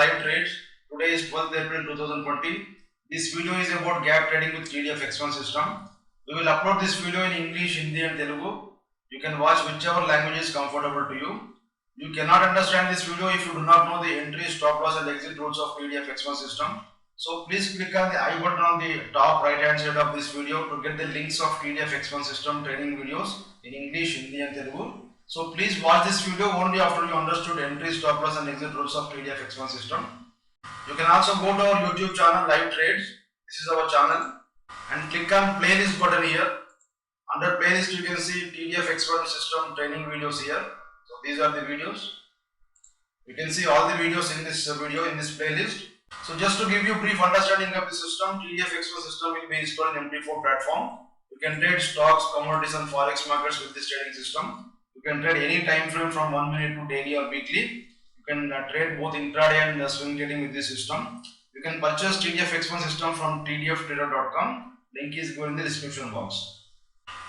live trades. Today is 12th April 2020. This video is about gap trading with TDF X1 System. We will upload this video in English, Hindi and Telugu. You can watch whichever language is comfortable to you. You cannot understand this video if you do not know the entry, stop loss and exit rules of TDF X1 System. So please click on the I button on the top right hand side of this video to get the links of TDF X1 System training videos in English, Hindi and Telugu. So please watch this video only after you understood entry, stop loss and exit rules of TDF X1 System. You can also go to our YouTube channel Live Trades. This is our channel, and click on playlist button here. Under playlist you can see TDF X1 System training videos here. So these are the videos. You can see all the videos in this video in this playlist. So just to give you brief understanding of the system, TDF X1 System will be installed in MT4 platform. You can trade stocks, commodities and Forex markets with this trading system. You can trade any time frame from 1 minute to daily or weekly. You can trade both intraday and swing trading with this system. You can purchase TDF X1 System from tdftrader.com. Link is given in the description box.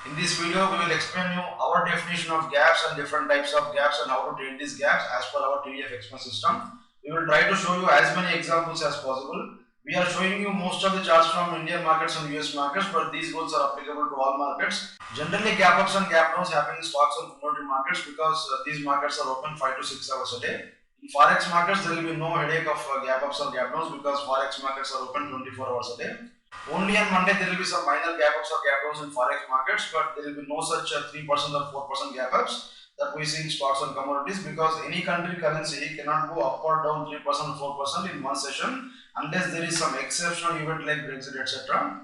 In this video, we will explain you our definition of gaps and different types of gaps and how to trade these gaps as per our TDF X1 System. We will try to show you as many examples as possible. We are showing you most of the charts from Indian markets and US markets, but these rules are applicable to all markets. Generally, gap ups and gap downs happen in stocks and commodity markets because these markets are open 5 to 6 hours a day. In Forex markets, there will be no headache of gap ups or gap downs because Forex markets are open 24 hours a day. Only on Monday there will be some minor gap ups or gap downs in Forex markets, but there will be no such 3% or 4% gap ups that we see in stocks and commodities because any country currency cannot go up or down 3% or 4% in one session unless there is some exceptional event like Brexit, etc.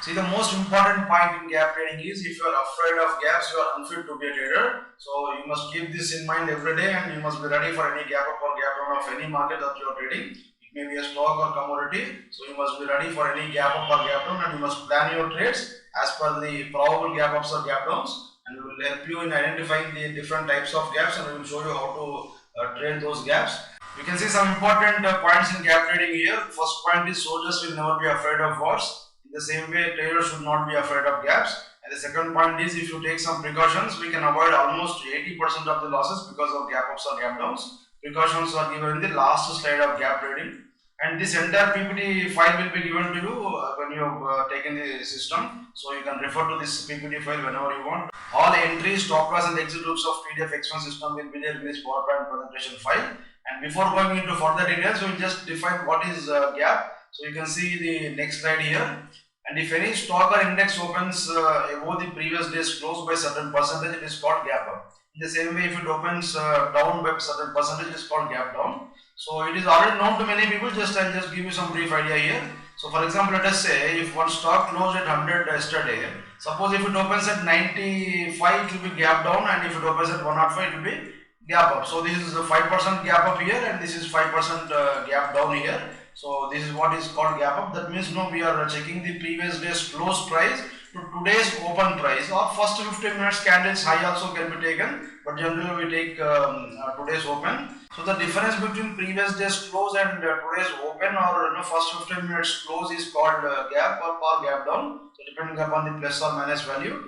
See, the most important point in gap trading is if you are afraid of gaps, you are unfit to be a trader. So you must keep this in mind every day and you must be ready for any gap up or gap down of any market that you are trading. It may be a stock or commodity, so you must be ready for any gap up or gap down and you must plan your trades as per the probable gap ups or gap downs. And we will help you in identifying the different types of gaps and we will show you how to trade those gaps. You can see some important points in gap trading here. First point is soldiers will never be afraid of wars. In the same way, traders should not be afraid of gaps. And the second point is if you take some precautions, we can avoid almost 80% of the losses because of gap ups or gap downs. Precautions are given in the last slide of gap trading. And this entire PPT file will be given to you when you have taken the system. So you can refer to this PPT file whenever you want. All entries, stop loss and exit rules of TDF X1 System will be there in this PowerPoint presentation file. And before going into further details, we will just define what is gap. So you can see the next slide here. And if any stock or index opens above the previous day's close by certain percentage, it is called gap up. In the same way, if it opens down by certain percentage, it is called gap down. So it is already known to many people. I'll just give you some brief idea here. So for example, let us say if one stock closed at 100 yesterday, suppose if it opens at 95, it will be gap down, and if it opens at 105, it will be gap up. So this is a 5% gap up here, and this is 5% gap down here. So this is what is called gap up. That means we are checking the previous day's close price to today's open price, or first 15 minutes candles high also can be taken, but generally we take today's open. So the difference between previous day's close and today's open or first 15 minutes close is called gap up or gap down. So depending upon the plus or minus value.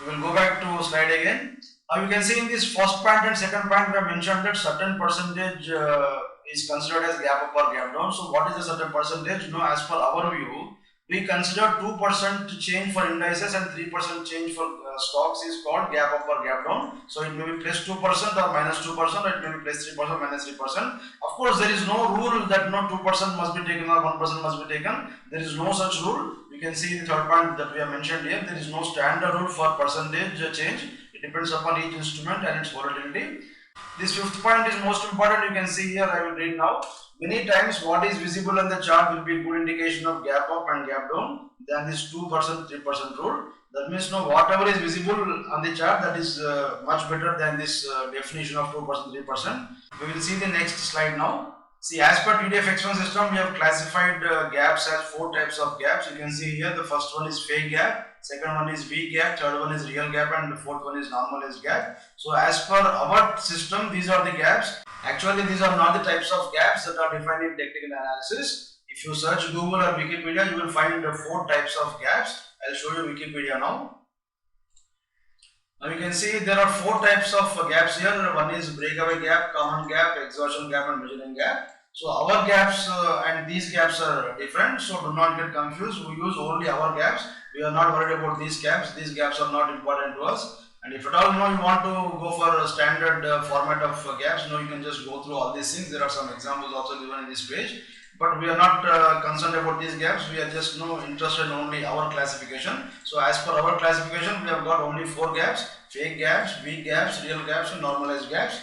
We will go back to slide again. Now you can see in this first point and second point we have mentioned that certain percentage is considered as gap up or gap down. So what is the certain percentage? As per our view, we consider 2% change for indices and 3% change for stocks is called gap up or gap down. So it may be plus 2% or minus 2%, or it may be plus 3%, minus 3%. Of course, there is no rule that 2% must be taken or 1% must be taken. There is no such rule. You can see the third point that we have mentioned here. There is no standard rule for percentage change. It depends upon each instrument and its volatility. This fifth point is most important. You can see here, I will read now. Many times what is visible on the chart will be a good indication of gap up and gap down than this 2%, 3% rule. That means whatever is visible on the chart, that is much better than this definition of 2%, 3%. We will see the next slide now. See, as per TDF X1 System, we have classified gaps as 4 types of gaps. You can see here the first one is fake gap, second one is V gap, third one is real gap, and the fourth one is normalized gap. So as per our system, these are the gaps. Actually, these are not the types of gaps that are defined in technical analysis. If you search Google or Wikipedia, you will find 4 types of gaps. I'll show you Wikipedia now. Now you can see there are 4 types of gaps here. One is breakaway gap, common gap, exhaustion gap, and measuring gap. So our gaps and these gaps are different, so do not get confused. We use only our gaps. We are not worried about these gaps. These gaps are not important to us. And if at all you want to go for a standard format of gaps, you can just go through all these things. There are some examples also given in this page. But we are not concerned about these gaps. We are just interested in only our classification. So as per our classification, we have got only 4 gaps: fake gaps, weak gaps, real gaps, and normalized gaps.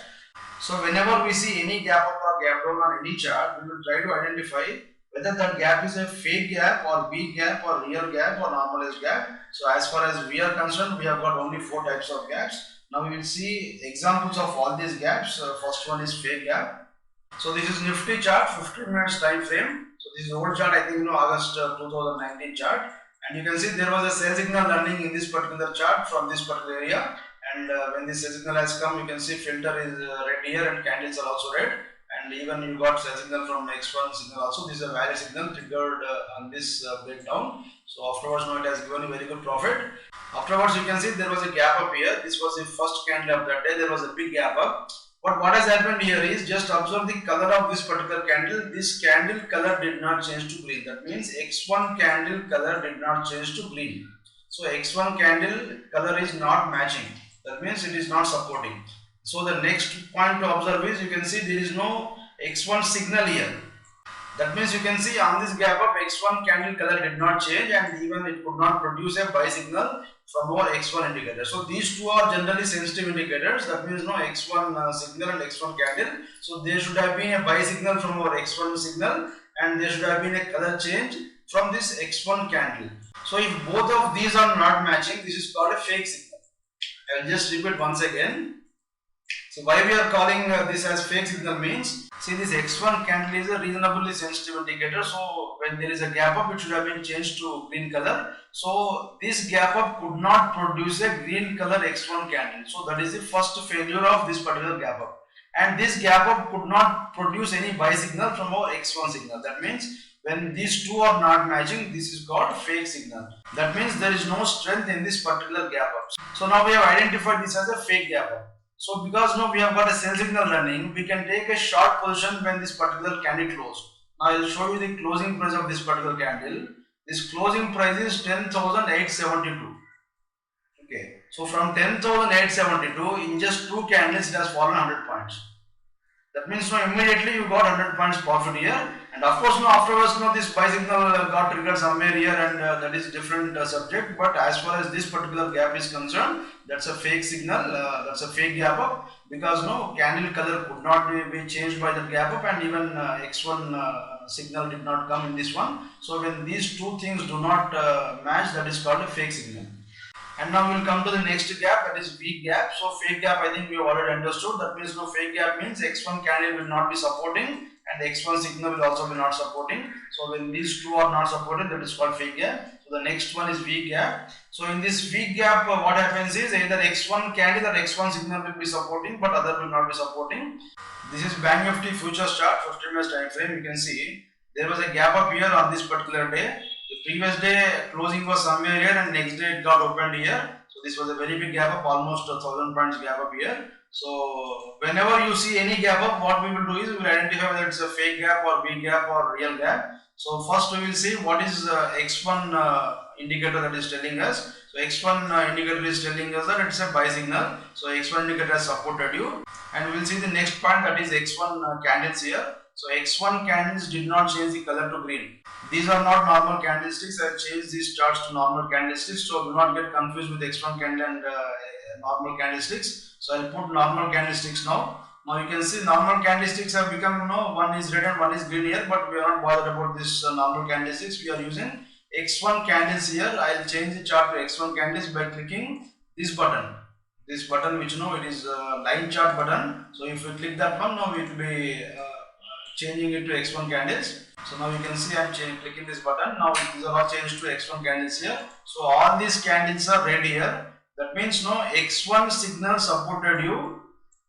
So whenever we see any gap up or gap down on any chart, we will try to identify whether that gap is a fake gap or weak gap or real gap or normalized gap. So as far as we are concerned, we have got only 4 types of gaps. Now we will see examples of all these gaps. First one is fake gap. So this is Nifty chart, 15 minutes time frame. So this is old chart, I think August 2019 chart. And you can see there was a sell signal running in this particular chart from this particular area. And when this sell signal has come, you can see filter is red here and candles are also red. And even you got sell signal from X1 signal also. This is a value signal triggered on this breakdown. So afterwards it has given a very good profit. Afterwards you can see there was a gap up here. This was the first candle of that day. There was a big gap up. But what has happened here is, just observe the color of this particular candle. This candle color did not change to green. That means X1 candle color did not change to green. So X1 candle color is not matching. That means it is not supporting. So the next point to observe is, you can see there is no X1 signal here. That means you can see on this gap up, X1 candle color did not change, and even it could not produce a buy signal from our X1 indicator. So these two are generally sensitive indicators. That means no X1 signal and X1 candle. So there should have been a buy signal from our X1 signal, and there should have been a color change from this X1 candle. So if both of these are not matching, this is called a fake signal. I will just repeat once again. So why we are calling this as fake signal means, see, this X1 candle is a reasonably sensitive indicator. So when there is a gap up, it should have been changed to green color. So this gap up could not produce a green color X1 candle. So that is the first failure of this particular gap up. And this gap up could not produce any buy signal from our X1 signal. That means when these two are not matching, this is called fake signal. That means there is no strength in this particular gap up. So now we have identified this as a fake gap up. So because now we have got a sell signal running, we can take a short position when this particular candle closed. Now I will show you the closing price of this particular candle. This closing price is 10,872. Okay. So from 10,872, in just 2 candles it has fallen 100 points. That means now immediately you got 100 points profit here. And of course now afterwards this buy signal got triggered somewhere here, and that is a different subject. But as far as this particular gap is concerned, that's a fake signal, that's a fake gap up, because no candle color could not be changed by that gap up, and even X1 signal did not come in this one. So when these two things do not match, that is called a fake signal. And now we will come to the next gap, that is weak gap. So fake gap, I think we have already understood. That means no fake gap means X1 candle will not be supporting, and the X1 signal will also be not supporting. So when these two are not supported, that is called fake gap. So the next one is weak gap. So in this weak gap, what happens is either X1 candle or X1 signal will be supporting, but other will not be supporting. This is Banknifty futures chart, 15 minutes time frame. You can see there was a gap up here on this particular day. The previous day closing was somewhere here, and next day it got opened here. So this was a very big gap up, almost 1,000 points gap up here. So whenever you see any gap up, what we will do is we will identify whether it's a fake gap or weak gap or real gap. So first we will see what is X1 indicator that is telling us. So X1 indicator is telling us that it's a buy signal. So X1 indicator has supported you, and we will see the next point, that is X1 candles here. So X1 candles did not change the color to green. These are not normal candlesticks. I have changed these charts to normal candlesticks, so do not get confused with X1 candle and normal candlesticks. So I will put normal candlesticks now. Now you can see normal candlesticks have become, one is red and one is green here, but we are not bothered about this normal candlesticks. We are using X1 candles here. I will change the chart to X1 candles by clicking this button. This button, which it is a line chart button. So if we click that one, now it will be changing it to X1 candles. So now you can see I am clicking this button. Now these are all changed to X1 candles here. So all these candles are red here. That means X1 signal supported you.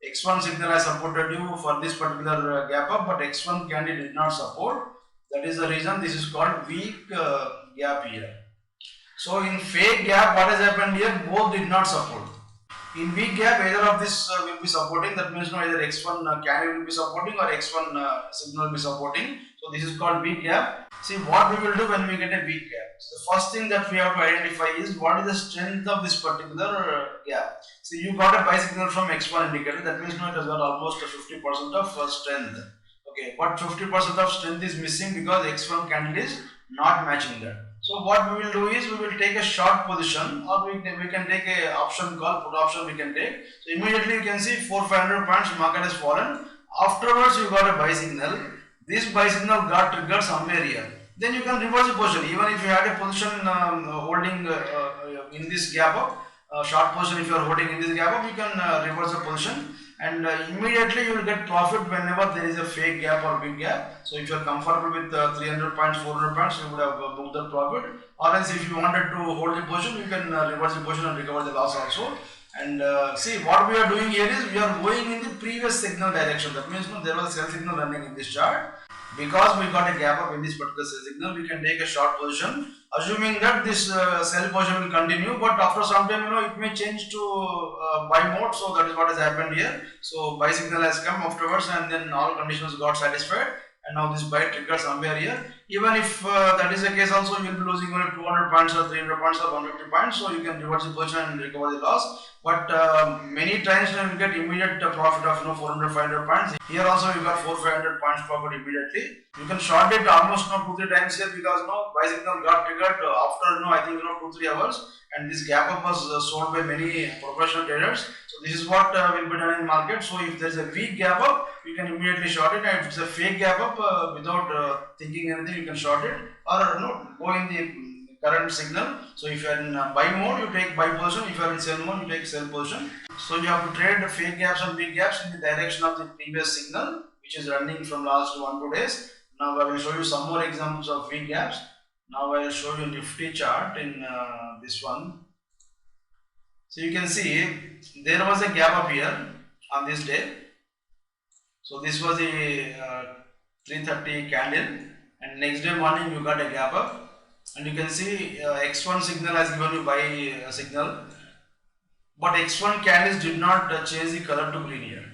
X1 signal has supported you for this particular gap up, but X1 candle did not support. That is the reason this is called weak gap here. So in fake gap, what has happened here? Both did not support. In weak gap, either of this will be supporting. That means either X1 candle will be supporting or X1 signal will be supporting. So this is called weak gap. See what we will do when we get a weak gap. So the first thing that we have to identify is what is the strength of this particular gap. So you got a buy signal from X1 indicator. That means now it has got almost 50% of strength. Okay, but 50% of strength is missing because X1 candle is not matching that. So what we will do is we will take a short position, or we can take a option call, put option we can take. So immediately you can see 400-500 points market has fallen. Afterwards you got a buy signal. This buy signal got triggered somewhere here. Then you can reverse the position. Even if you had a position holding in this gap up, short position if you are holding in this gap up, you can reverse the position. And immediately you will get profit whenever there is a fake gap or big gap. So if you are comfortable with 300 points, 400 points, you would have booked the profit. Or else if you wanted to hold the position, you can reverse the position and recover the loss also. And see what we are doing here is we are going in the previous signal direction. That means there was a sell signal running in this chart. Because we got a gap up in this particular sell signal, we can take a short position, assuming that this sell position will continue, but after some time, it may change to buy mode. So that is what has happened here. So buy signal has come afterwards, and then all conditions got satisfied, and now this buy triggered somewhere here. Even if that is the case also, you will be losing only 200 points or 300 points or 150 points, so you can reverse the position and recover the loss. But many times you will get immediate profit of 400-500 points. Here also you got 400-500 points profit immediately. You can short it almost 2-3 times here, because buy signal got triggered after I think 2-3 hours, and this gap up was sold by many professional traders. So this is what will be done in market. So if there is a weak gap up, you can immediately short it, and if it's a fake gap up, without thinking anything, you can short it, or go in the current signal. So if you are in buy mode, you take buy position. If you are in sell mode, you take sell position. So you have to trade fake gaps and big gaps in the direction of the previous signal, which is running from last 1-2 days. Now I will show you some more examples of weak gaps. Now I will show you Nifty chart in this one. So you can see there was a gap up here on this day. So this was a 330 candle, and next day morning you got a gap up. And you can see X1 signal has given you buy signal, but X1 candles did not change the color to green here.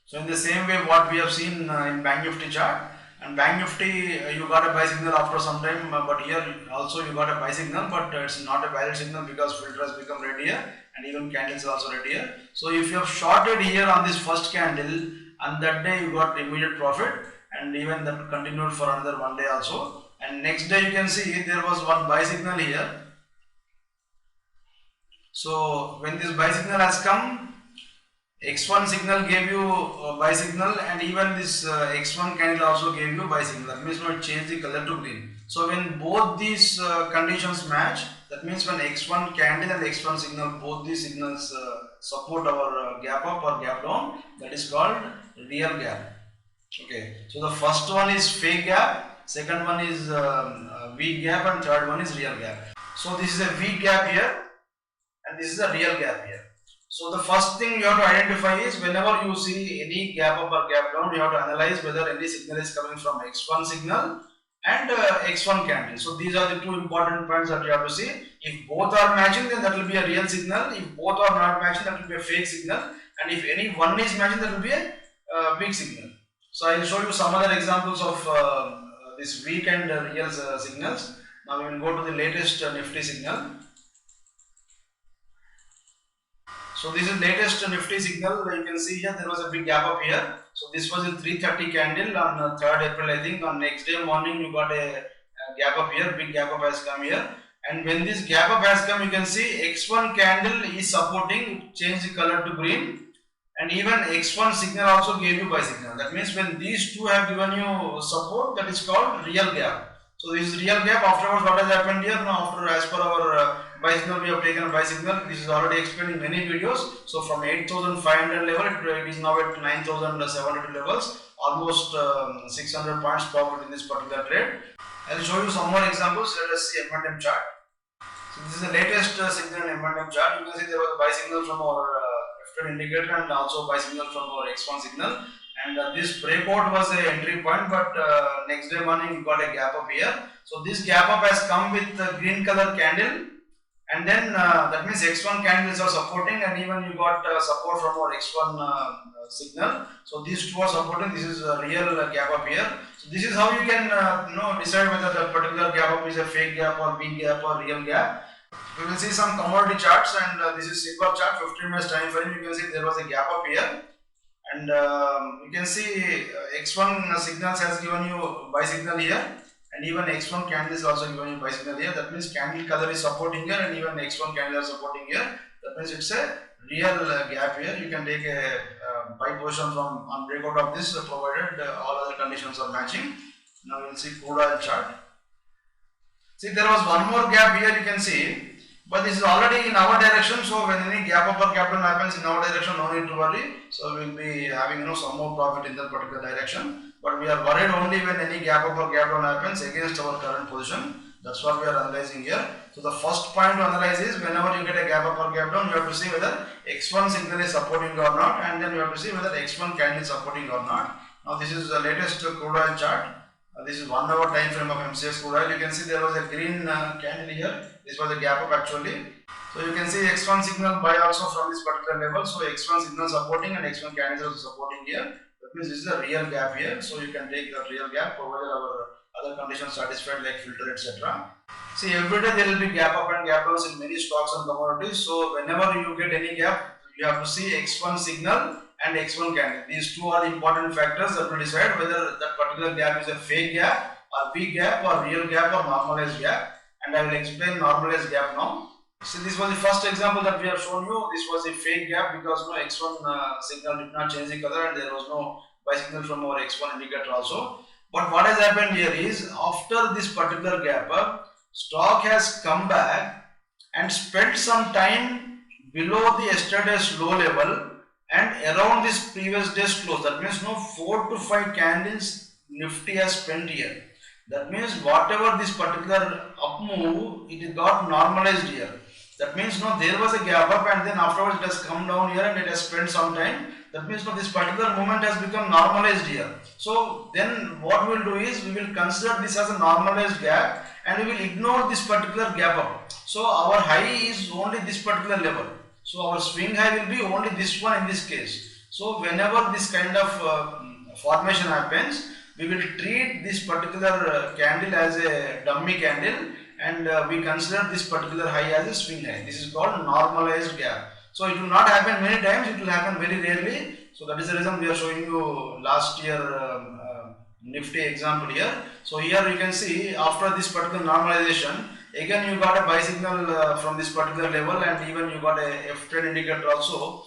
So in the same way what we have seen in Banknifty chart, and Banknifty you got a buy signal after some time, but here also you got a buy signal, but it's not a valid signal because filter has become red here, and even candles are also red here. So if you have shorted here on this first candle, and that day you got immediate profit, and even that continued for another 1 day also. And next day you can see there was one buy signal here. So when this buy signal has come, X1 signal gave you a buy signal, and even this X1 candle also gave you buy signal. That means it changed the color to green. So when both these conditions match, that means when X1 candle and X1 signal, both these signals support our gap up or gap down, that is called real gap. Okay, so the first one is fake gap, second one is weak gap, and third one is real gap. So this is a weak gap here, and this is a real gap here. So the first thing you have to identify is whenever you see any gap up or gap down, you have to analyze whether any signal is coming from X1 signal and X1 candle. So these are the two important points that you have to see. If both are matching, then that will be a real signal. If both are not matching, that will be a fake signal. And if any one is matching, that will be a weak signal. So I will show you some other examples of this weak and real signals. Now we will go to the latest Nifty signal. So this is latest Nifty signal. You can see here there was a big gap up here. So this was a 330 candle on 3rd April, I think. On next day morning you got a gap up here. Big gap up has come here. And when this gap up has come, you can see X1 candle is supporting, change the color to green. And even X1 signal also gave you buy signal. That means when these two have given you support, that is called real gap. So this is real gap. Afterwards, what has happened here? Now, after as per our buy signal, we have taken a buy signal. This is already explained in many videos. So from 8,500 level, it is now at 9,700 levels. Almost 600 points profit in this particular trade. I will show you some more examples. Let us see M&M chart. So this is the latest signal in M&M chart. You can see there was a buy signal from our indicator and also buy signal from our X1 signal, and this breakout was a entry point, but next day morning you got a gap up here. So this gap up has come with the green color candle, and then that means X1 candles are supporting, and even you got support from our X1 signal. So these two are supporting. This is a real gap up here. So this is how you can decide whether the particular gap up is a fake gap or big gap or real gap. We will see some commodity charts, and this is silver chart, 15 minutes time frame. You can see there was a gap up here, and you can see X1 signals has given you buy signal here, and even X1 candle is also given you buy signal here. That means candle color is supporting here, and even X1 candle are supporting here. That means it's a real gap here. You can take a buy position from on breakout of this, provided all other conditions are matching. Now we'll see crude oil chart. See, there was one more gap here, you can see, but this is already in our direction. So when any gap up or gap down happens in our direction, no need to worry. So we will be having some more profit in that particular direction. But we are worried only when any gap up or gap down happens against our current position. That's what we are analyzing here. So the first point to analyze is whenever you get a gap up or gap down, you have to see whether X1 signal is supporting or not, and then you have to see whether X1 candle is supporting or not. Now this is the latest crude oil chart. This is 1 hour time frame of MCX crude oil. You can see there was a green candle here. This was a gap up actually. So you can see X1 signal buy also from this particular level. So X1 signal supporting and X1 candle also supporting here. That means this is a real gap here. So you can take that real gap provided our other conditions satisfied like filter, etc. See, every day there will be gap up and gap downs in many stocks and commodities. So whenever you get any gap, you have to see X1 signal and X1 candle. These two are the important factors that will decide whether that particular gap is a fake gap or big gap or real gap or normalized gap. And I will explain normalized gap now. See, this was the first example that we have shown you. This was a fake gap because no X1 signal did not change the color, and there was no buy signal from our X1 indicator also. But what has happened here is, after this particular gap up, stock has come back and spent some time below the yesterday's low level and around this previous day's close. That means 4 to 5 candles Nifty has spent here. That means whatever this particular up move, it got normalized here. That means there was a gap up, and then afterwards it has come down here and it has spent some time. That means this particular movement has become normalized here. So then what we will do is, we will consider this as a normalized gap and we will ignore this particular gap up. So our high is only this particular level. So our swing high will be only this one in this case. So whenever this kind of formation happens, we will treat this particular candle as a dummy candle, and we consider this particular high as a swing high. This is called normalized gap. So it will not happen many times, it will happen very rarely. So that is the reason we are showing you last year Nifty example here. So here you can see, after this particular normalization, again you got a buy signal from this particular level, and even you got a F10 indicator also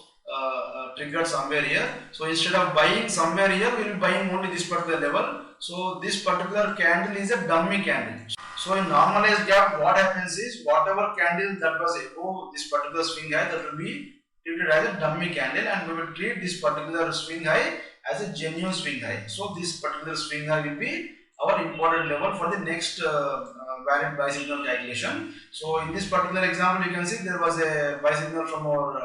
triggered somewhere here. So instead of buying somewhere here, we will be buying only this particular level. So this particular candle is a dummy candle. So in normalized gap, what happens is, whatever candle that was above this particular swing high, that will be treated as a dummy candle, and we will treat this particular swing high as a genuine swing high. So this particular swing high will be our important level for the next valid buy signal calculation. So in this particular example, you can see there was a buy signal from our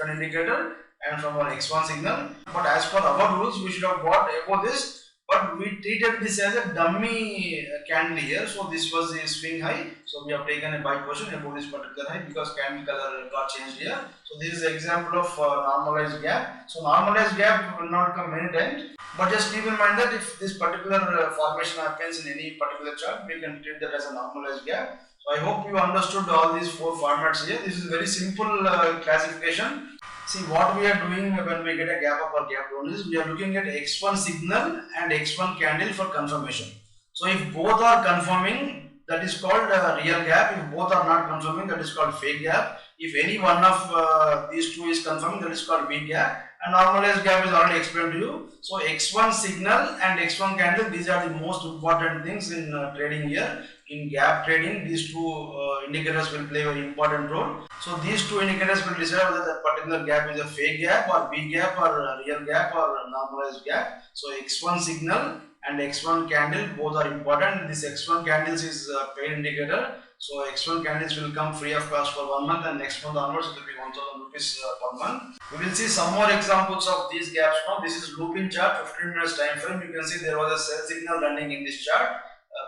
F10 indicator and from our X1 signal. But as per our rules, we should have bought above this, but we treated this as a dummy candle here. So this was a swing high. So we have taken a buy position above this particular high because candle color got changed here. So this is an example of normalized gap. So normalized gap will not come many times, but just keep in mind that if this particular formation happens in any particular chart, we can treat that as a normalized gap. So I hope you understood all these 4 formats here. This is very simple classification. See, what we are doing when we get a gap up or gap down is, we are looking at X1 signal and X1 candle for confirmation. So if both are confirming, that is called a real gap. If both are not confirming, that is called fake gap. If any one of these two is confirming, that is called big gap. And normalized gap is already explained to you. So X1 signal and X1 candle, these are the most important things in trading here. In gap trading, these two indicators will play a very important role. So these two indicators will decide whether that particular gap is a fake gap or big gap or a real gap or a normalized gap. So X1 signal and X1 candle, both are important. This X1 candles is a paid indicator. So X1 candles will come free of cost for 1 month, and next month onwards it will be 1,000 rupees per month. We will see some more examples of these gaps now. This is looping chart, 15 minutes time frame. You can see there was a sell signal running in this chart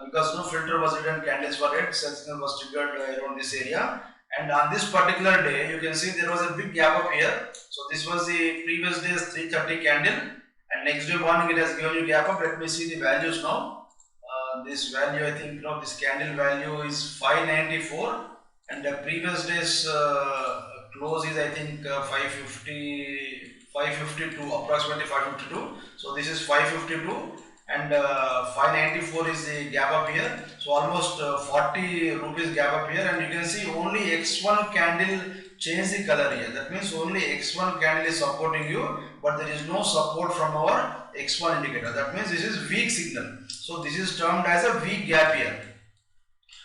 because no filter was written, candles were red, sell signal was triggered around this area. And on this particular day, you can see there was a big gap up here. So this was the previous day's 330 candle, and next day morning it has given you gap up. Let me see the values now. This value, I think, this candle value is 594, and the previous day's close is, I think, 552, approximately 552. So this is 552, and 594 is the gap up here. So almost 40 rupees gap up here, and you can see only X1 candle change the color here. That means only X1 candle is supporting you, but there is no support from our X1 indicator. That means this is weak signal. So this is termed as a weak gap here.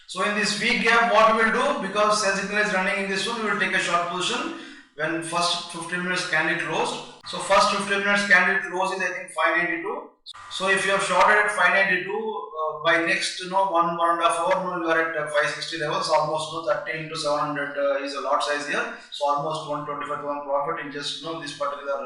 So in this weak gap, what we will do, because sell signal is running in this one, we will take a short position when first 15 minutes candle closed. So first 15 minutes candle close is, I think, 592. So if you have shorted at 592, by next 1.5 hour, you are at 560 levels. Almost 30 into 700 is a lot size here. So almost 125,000 profit in just this particular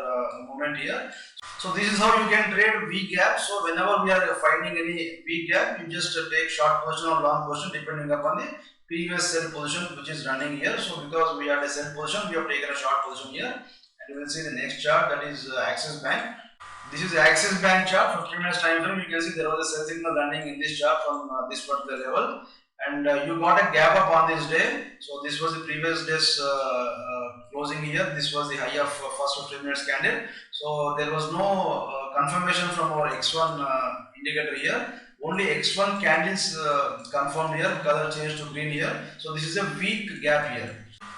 moment here. So this is how you can trade weak gap. So whenever we are finding any weak gap, you just take short position or long position depending upon the previous sell position which is running here. So because we had a sell position, we have taken a short position here. And you will see the next chart, that is Axis Bank. This is the Axis Bank chart, 15 minutes time frame. You can see there was a sell signal running in this chart from this particular level, and you got a gap up on this day. So this was the previous day's closing here. This was the high of first 15 minutes candle. So there was no confirmation from our X1 indicator here. Only X1 candles confirmed here, color changed to green here. So this is a weak gap here.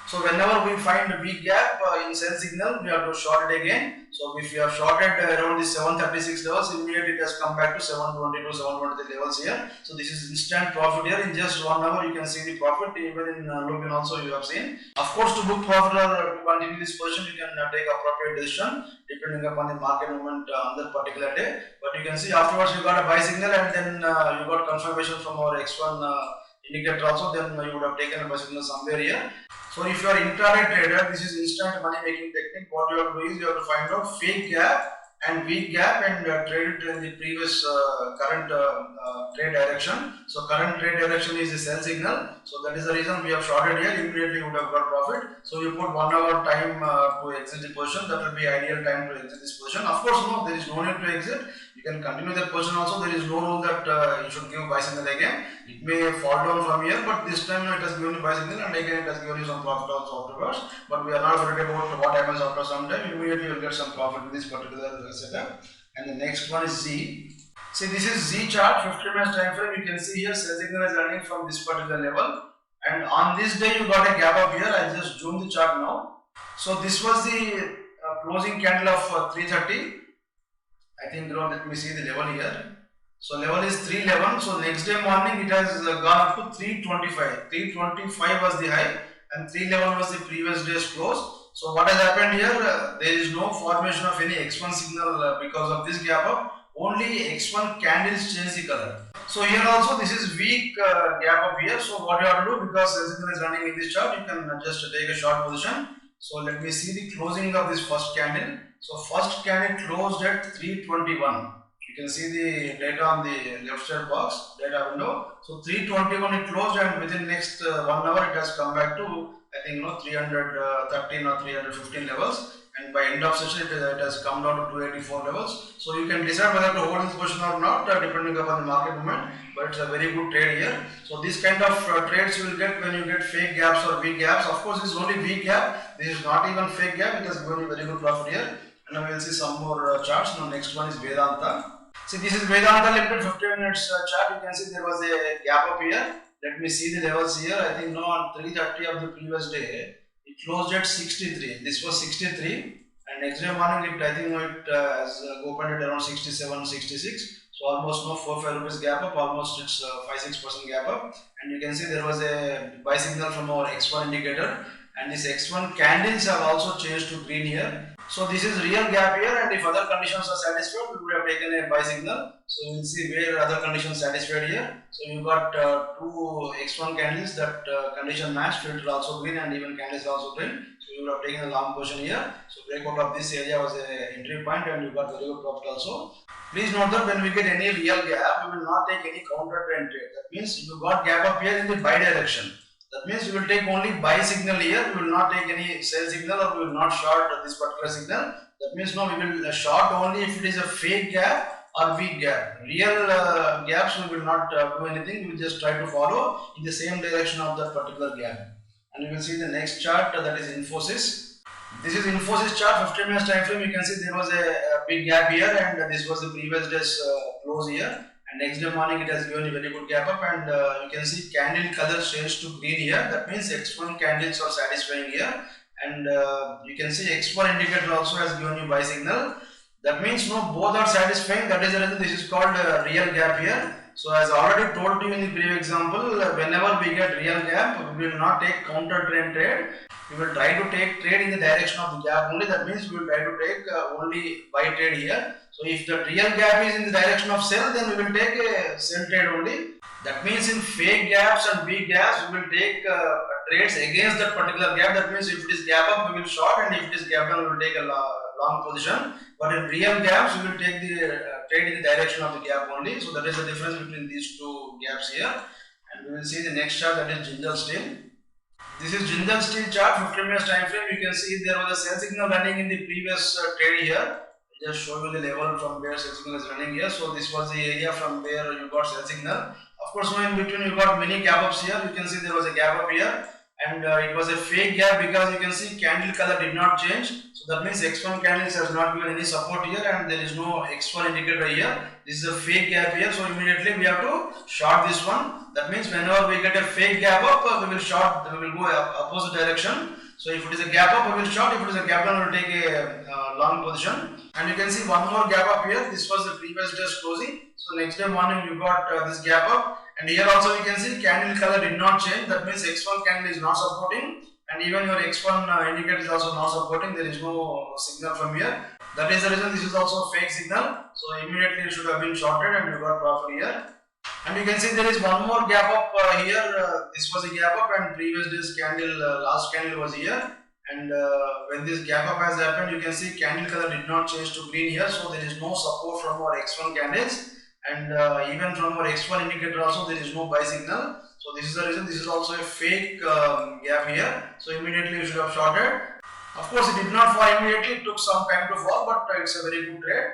So whenever we find a weak gap in sell signal, we have to short it again. So if you have shorted around the 736 levels, immediately it has come back to 722, 723 levels here. So this is instant profit here. In just 1 hour, you can see the profit. Even in Lupin also you have seen. Of course, to book profit or to continue this position, you can take appropriate decision depending upon the market movement on that particular day. But you can see afterwards you got a buy signal, and then you got confirmation from our X1 indicator also. Then you would have taken a buy signal somewhere here. So if you are intraday trader, this is instant money making technique. What you have to do is you have to find out fake gap and weak gap and trade it in the previous current trade direction. So current trade direction is a sell signal. So that is the reason we have shorted here. Immediately you would have got profit. So you put 1 hour time to exit the position. That will be ideal time to exit this position. Of course, no, there is no need to exit. You can continue that position also. There is no rule that you should give buy signal again. It may fall down from here, but this time it has given you buy signal, and again it has given you some profit also afterwards. But we are not worried about what happens after some time. Immediately you will get some profit in this particular setup. And the next one is Z. See, this is Z chart, 15 minutes time frame. You can see here sell signal is running from this particular level, and on this day you got a gap up here. I just zoom the chart now. So this was the closing candle of 330. I think let me see the level here. So level is 311. So next day morning it has gone up to 325. 325 was the high, and 311 was the previous day's close. So what has happened here? There is no formation of any X1 signal because of this gap up. Only X1 candles change the color. So here also this is weak gap up here. So what you have to do, because sell signal is running in this chart, you can just take a short position. So let me see the closing of this first candle. So first candle closed at 321. You can see the data on the left side box, data window. So 321 it closed, and within next 1 hour it has come back to, I think 313 or 315 levels, and by end of session it has come down to 284 levels. So you can decide whether to hold this position or not depending upon the market movement, but it's a very good trade here. So this kind of trades you will get when you get fake gaps or weak gaps. Of course this is only weak gap, this is not even fake gap. It has given you very good profit here. And now we will see some more charts. Now next one is Vedanta. See, this is Vedanta limited 15 minutes chart. You can see there was a gap up here. Let me see the levels here. I think on 330 of the previous day, it closed at 63. This was 63, and next day morning it, I think it has opened at around 67, 66. So almost 4-5 rupees gap up, almost it's 5-6% gap up. And you can see there was a buy signal from our X1 indicator, and this X1 candles have also changed to green here. So this is real gap here, and if other conditions are satisfied, we would have taken a buy signal. So we will see where other conditions satisfied here. So you got two X1 candles that condition matched, filter also green, and even candles also green. So you would have taken a long position here. So breakout of this area was a entry point, and you got very good profit also. Please note that when we get any real gap, we will not take any counter trend trade. That means you got gap up here in the buy direction. That means we will take only buy signal here. We will not take any sell signal, or we will not short this particular signal. That means no, we will short only if it is a fake gap or weak gap. Real gaps we will not do anything. We will just try to follow in the same direction of that particular gap. And you will see the next chart, that is Infosys. This is Infosys chart, 15 minutes time frame. You can see there was a big gap here, and this was the previous day's close here. And next day morning it has given a very good gap up, and you can see candle color changed to green here. That means X1 candles are satisfying here, and you can see X1 indicator also has given you buy signal. That means no, both are satisfying. That is the reason this is called real gap here. So as already told you in the previous example, whenever we get real gap, we will not take counter trade. We will try to take trade in the direction of the gap only. That means we will try to take only buy trade here. So if the real gap is in the direction of sell, then we will take a sell trade only. That means in fake gaps and weak gaps, we will take trades against that particular gap. That means if it is gap up, we will short, and if it is gap down, we will take a long position. But in real gaps, we will take the trade in the direction of the gap only. So that is the difference between these two gaps here. And we will see the next chart, that is Jindal Steel. This is Jindal Steel chart, 15 minutes time frame. You can see there was a sell signal running in the previous trade here. I just show you the level from where sell signal is running here. So this was the area from where you got sell signal. Of course, now in between you got many gap ups here. You can see there was a gap up here, and it was a fake gap because you can see candle color did not change. So that means X1 candles has not given any support here, and there is no X1 indicator here. This is a fake gap here, so immediately we have to short this one. That means whenever we get a fake gap up, we will short, we will go opposite direction. So if it is a gap up, we will short. If it is a gap down, we will take a long position. And you can see one more gap up here. This was the previous day's closing. So next day morning you got this gap up, and here also you can see candle color did not change. That means X1 candle is not supporting, and even your X1 indicator is also not supporting. There is no signal from here. That is the reason this is also a fake signal. So immediately it should have been shorted, and you got profit here. And you can see there is one more gap up here. This was a gap up, and previous day's candle, last candle was here. And when this gap up has happened, you can see candle color did not change to green here. So there is no support from our X1 candles, and even from our X1 indicator also there is no buy signal. So this is the reason this is also a fake gap here. So immediately you should have shorted. Of course, it did not fall immediately. It took some time to fall, but it's a very good trade.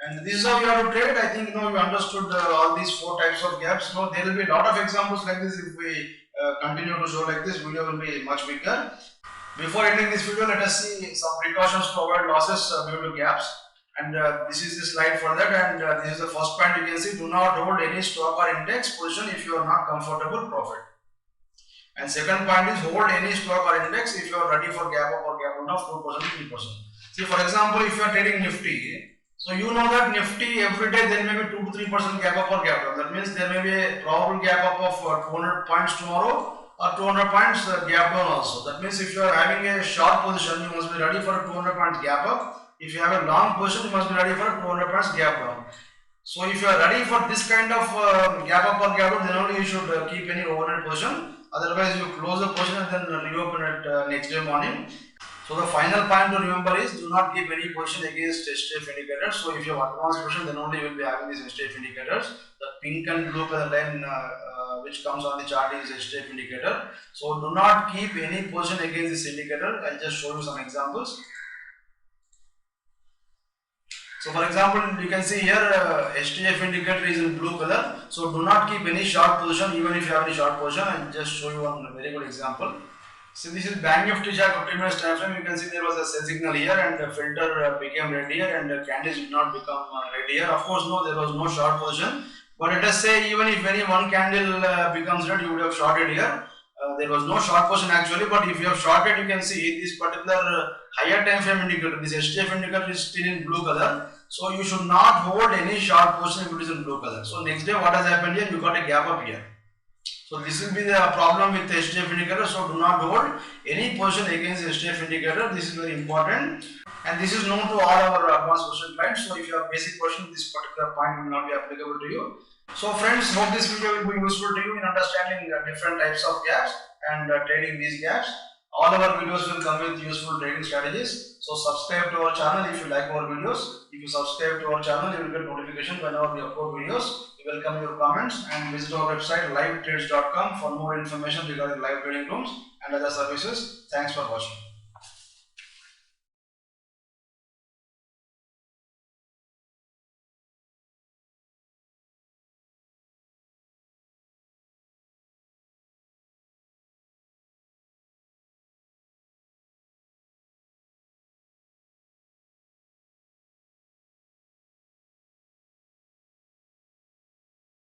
And this is how you have to trade. I think you understood all these four types of gaps. There will be a lot of examples like this. If we continue to show like this, video will be much bigger. Before ending this video, let us see some precautions to avoid losses due to gaps. And this is the slide for that. And this is the first point. You can see, do not hold any stock or index position if you are not comfortable profit. And second point is, hold any stock or index if you are ready for gap up or gap down of 4%, 3%. See, for example, if you are trading Nifty, so you know that Nifty every day there may be 2 to 3% gap up or gap down. That means there may be a probable gap up of 200 points tomorrow, or 200 points gap down also. That means if you are having a short position, you must be ready for a 200 points gap up. If you have a long position, you must be ready for a 200 points gap down. So if you are ready for this kind of gap up or gap down, then only you should keep any overnight position. Otherwise, you close the position and then reopen it next day morning. So the final point to remember is, do not keep any position against STF indicators. So if you have advanced position, then only you will be having these STF indicators. The pink and blue color line which comes on the chart is STF indicator. So do not keep any position against this indicator. I'll just show you some examples. So for example, you can see here STF indicator is in blue color. So do not keep any short position even if you have any short position. I'll just show you one very good example. So this is Banknifty chart 15 minutes time frame. You can see there was a sell signal here, and the filter became red here, and the candles did not become red here. Of course, no, there was no short position. But let us say even if any one candle becomes red, you would have shorted here. There was no short position actually, but if you have shorted, you can see this particular higher time frame indicator, this STF indicator is still in blue color. So you should not hold any short position if it is in blue color. So next day what has happened here, you got a gap up here. So this will be the problem with the STF indicator. So do not hold any position against STF indicator. This is very important, and this is known to all our advanced position clients. So if you have basic question, this particular point will not be applicable to you. So friends, hope this video will be useful to you in understanding different types of gaps and trading these gaps. All our videos will come with useful trading strategies. So subscribe to our channel if you like our videos. If you subscribe to our channel, you will get notification whenever we upload videos. We welcome your comments and visit our website livetrades.com for more information regarding live trading rooms and other services. Thanks for watching.